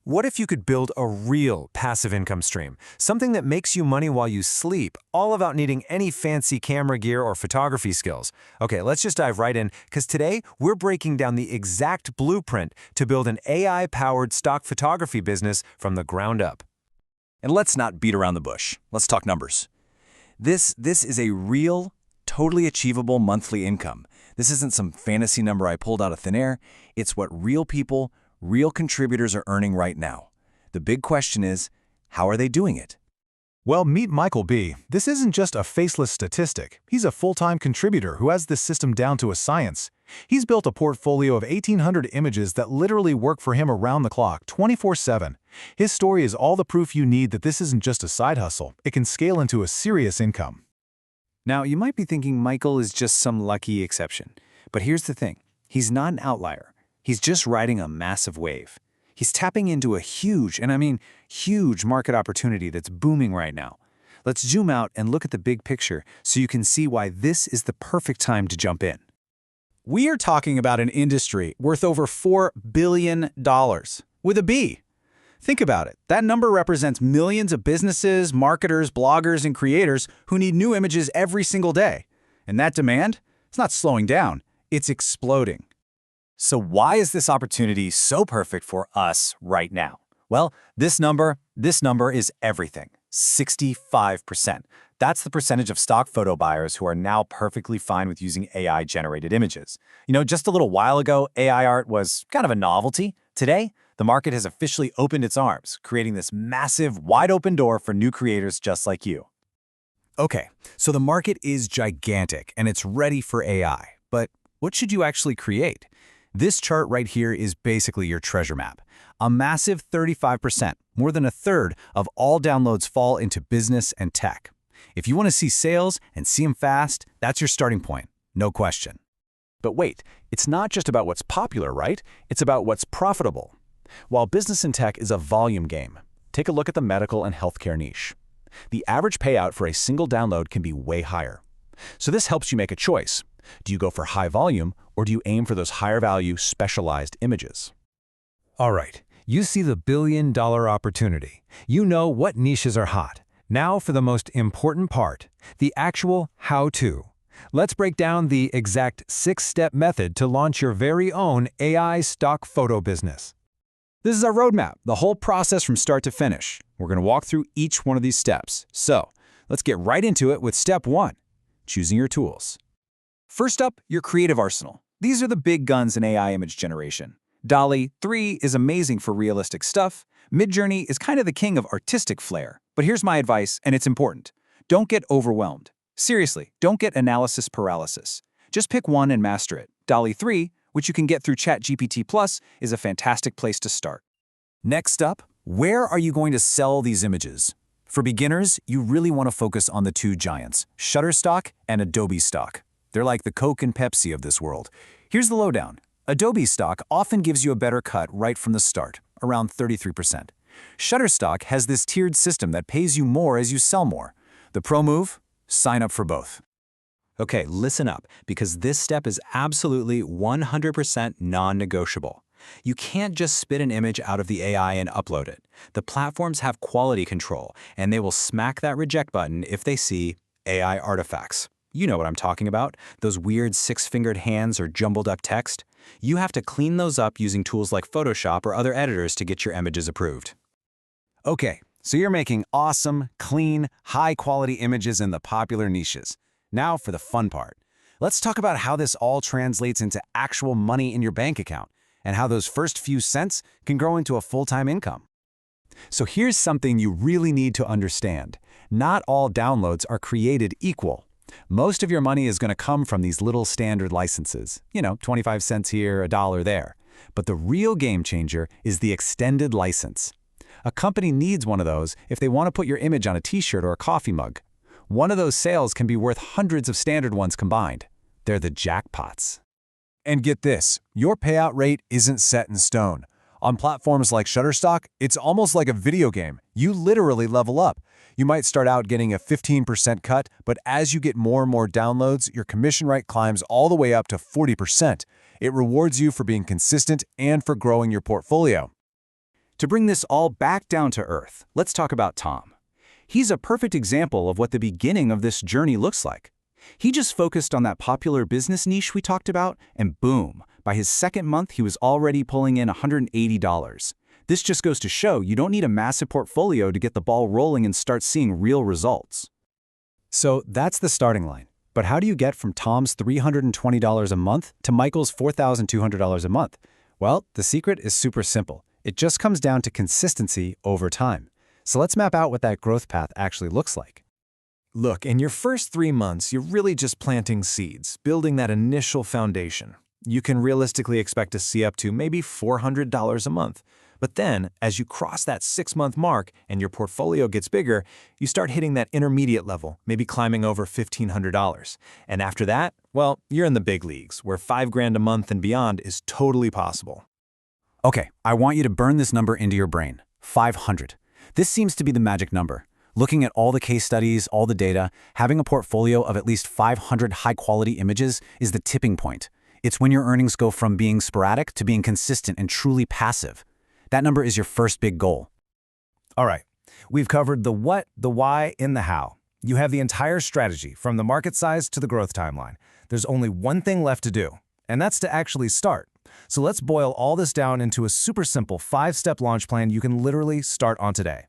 What if you could build a real passive income stream? Something that makes you money while you sleep, all without needing any fancy camera gear or photography skills. Okay, let's just dive right in, because today we're breaking down the exact blueprint to build an AI-powered stock photography business from the ground up. And let's not beat around the bush. Let's talk numbers. This is a real, totally achievable monthly income. This isn't some fantasy number I pulled out of thin air. It's what real people, real contributors are earning right now. The big question is, how are they doing it? Well, meet Michael B. This isn't just a faceless statistic. He's a full-time contributor who has this system down to a science. He's built a portfolio of 1,800 images that literally work for him around the clock, 24/7. His story is all the proof you need that this isn't just a side hustle. It can scale into a serious income. Now, you might be thinking Michael is just some lucky exception. But here's the thing. He's not an outlier. He's just riding a massive wave. He's tapping into a huge, and I mean huge, market opportunity that's booming right now. Let's zoom out and look at the big picture so you can see why this is the perfect time to jump in. We are talking about an industry worth over $4 billion, with a B. Think about it. That number represents millions of businesses, marketers, bloggers, and creators who need new images every single day. And that demand, it's not slowing down, it's exploding. So why is this opportunity so perfect for us right now? Well, this number is everything, 65%. That's the percentage of stock photo buyers who are now perfectly fine with using AI-generated images. You know, just a little while ago, AI art was kind of a novelty. Today, the market has officially opened its arms, creating this massive, wide-open door for new creators just like you. Okay, so the market is gigantic and it's ready for AI. But what should you actually create? This chart right here is basically your treasure map. A massive 35%, more than a third of all downloads fall into business and tech. If you want to see sales and see them fast, that's your starting point, no question. But wait, it's not just about what's popular, right? It's about what's profitable. While business and tech is a volume game, take a look at the medical and healthcare niche. The average payout for a single download can be way higher. So this helps you make a choice. Do you go for high volume, or do you aim for those higher value, specialized images? All right, you see the billion-dollar opportunity. You know what niches are hot. Now for the most important part, the actual how-to. Let's break down the exact 6-step method to launch your very own AI stock photo business. This is our roadmap, the whole process from start to finish. We're going to walk through each one of these steps. So let's get right into it with step 1, choosing your tools. First up, your creative arsenal. These are the big guns in AI image generation. DALL-E 3 is amazing for realistic stuff. Midjourney is kind of the king of artistic flair. But here's my advice, and it's important. Don't get overwhelmed. Seriously, don't get analysis paralysis. Just pick one and master it. DALL-E 3, which you can get through ChatGPT Plus, is a fantastic place to start. Next up, where are you going to sell these images? For beginners, you really want to focus on the two giants, Shutterstock and Adobe Stock. They're like the Coke and Pepsi of this world. Here's the lowdown. Adobe Stock often gives you a better cut right from the start, around 33%. Shutterstock has this tiered system that pays you more as you sell more. The pro move? Sign up for both. Okay, listen up, because this step is absolutely 100% non-negotiable. You can't just spit an image out of the AI and upload it. The platforms have quality control, and they will smack that reject button if they see AI artifacts. You know what I'm talking about, those weird 6-fingered hands or jumbled up text. You have to clean those up using tools like Photoshop or other editors to get your images approved. Okay, so you're making awesome, clean, high-quality images in the popular niches. Now for the fun part. Let's talk about how this all translates into actual money in your bank account and how those first few cents can grow into a full-time income. So here's something you really need to understand. Not all downloads are created equal. Most of your money is going to come from these little standard licenses. 25 cents here, $1 there. But the real game changer is the extended license. A company needs one of those if they want to put your image on a t-shirt or a coffee mug. One of those sales can be worth hundreds of standard ones combined. They're the jackpots. And get this, your payout rate isn't set in stone. On platforms like Shutterstock, it's almost like a video game. You literally level up. You might start out getting a 15% cut, but as you get more and more downloads, your commission rate climbs all the way up to 40%. It rewards you for being consistent and for growing your portfolio. To bring this all back down to earth, let's talk about Tom. He's a perfect example of what the beginning of this journey looks like. He just focused on that popular business niche we talked about, and boom, by his second month, he was already pulling in $180. This just goes to show you don't need a massive portfolio to get the ball rolling and start seeing real results. So that's the starting line. But how do you get from Tom's $320 a month to Michael's $4,200 a month? Well, the secret is super simple. It just comes down to consistency over time. So let's map out what that growth path actually looks like. Look, in your first 3 months, you're really just planting seeds, building that initial foundation. You can realistically expect to see up to maybe $400 a month. But then, as you cross that 6-month mark and your portfolio gets bigger, you start hitting that intermediate level, maybe climbing over $1,500. And after that, well, you're in the big leagues, where $5,000 a month and beyond is totally possible. Okay, I want you to burn this number into your brain. 500. This seems to be the magic number. Looking at all the case studies, all the data, having a portfolio of at least 500 high-quality images is the tipping point. It's when your earnings go from being sporadic to being consistent and truly passive. That number is your first big goal. All right, we've covered the what, the why, and the how. You have the entire strategy, from the market size to the growth timeline. There's only one thing left to do, and that's to actually start. So let's boil all this down into a super simple 5-step launch plan you can literally start on today.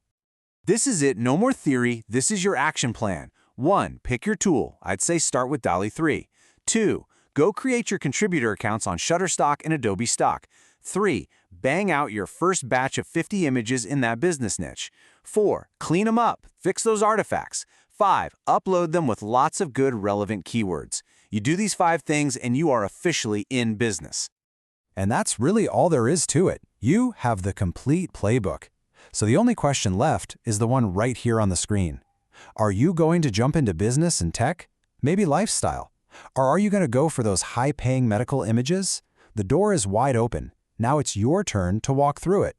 This is it, no more theory, this is your action plan. 1. Pick your tool. I'd say start with DALL-E 3. 2. Go create your contributor accounts on Shutterstock and Adobe Stock. 3. Bang out your first batch of 50 images in that business niche. 4. Clean them up, fix those artifacts. 5. Upload them with lots of good relevant keywords. You do these 5 things and you are officially in business. And that's really all there is to it. You have the complete playbook. So the only question left is the one right here on the screen. Are you going to jump into business and tech? Maybe lifestyle? Or are you going to go for those high-paying medical images? The door is wide open. Now it's your turn to walk through it.